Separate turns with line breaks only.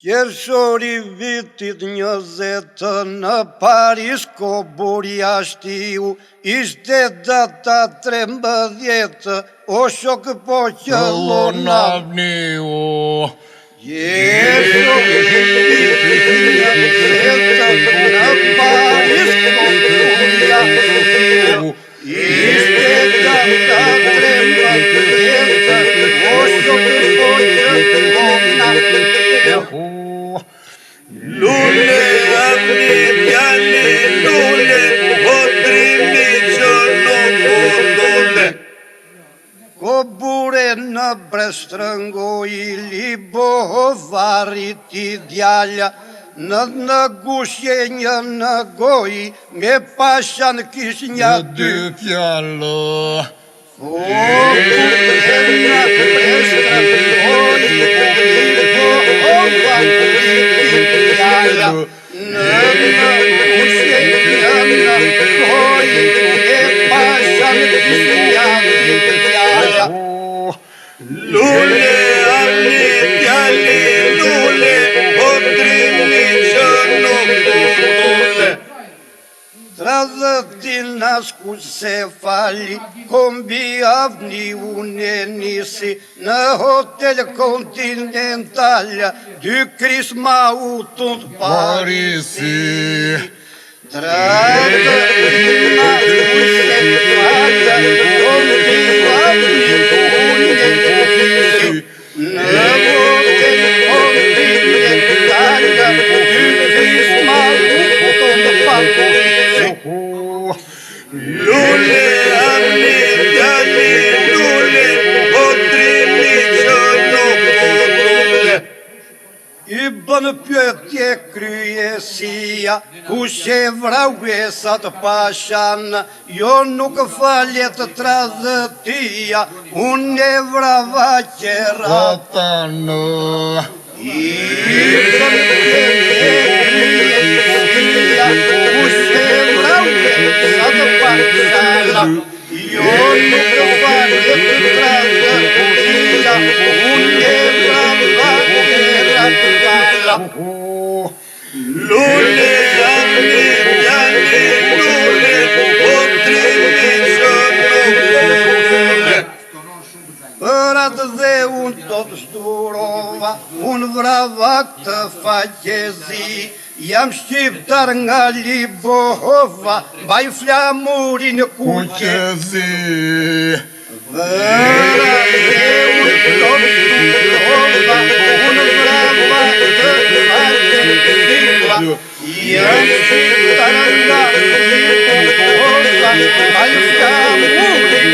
Qershori vitit 20 në Paris ko burja shtiu, ishte data 13, o shok po qëllona
vniu.
Qershori vitit 20 në Paris ko burja shtiu, ishte data 13, o shok po qëllona
Lule, avni, pjani, lule, otrimi që nuk lule.
Ko bure në brestrëngoj, libovari ti djalja, në gushje një në goj, me pashan kish një dy
fjallë.
O bure në brestrëngoj, libovari ti djalja, në gushje një në goj, me pashan kish një dy djalja.
Lule, avni, pjani, lule, otrimi që nuk lule.
Tradhëtin asku se fali, kombi avni une nisi, në hotel kontinentalja, 2 krisma utun të Parisi. Tradhëtin asku se fali, kombi avni une nisi, në hotel kontinentalja, 2 krisma utun të Parisi.
Lule, avni, pjani, lule, otrimi që nuk lule.
I bën pyetje kryesia, kush e vrau esat pashan, jo nuk falet tradhëtia, unë e vrava qeratanë. I bën pyetje kryesia, kush e vrau esat pashan, jo nuk falet tradhëtia, unë e vrava qeratanë.
Lule, avni, pjani, lule, otrimi që nuk lule.
Për atë dhe unë të shturova, unë vrava këtë faqezi, jam shqiptar nga Libova, baj flamurin kuqezi. Për atë dhe unë të shturova, unë vrava këtë faqezi, jam shqiptar nga Libova, baj flamurin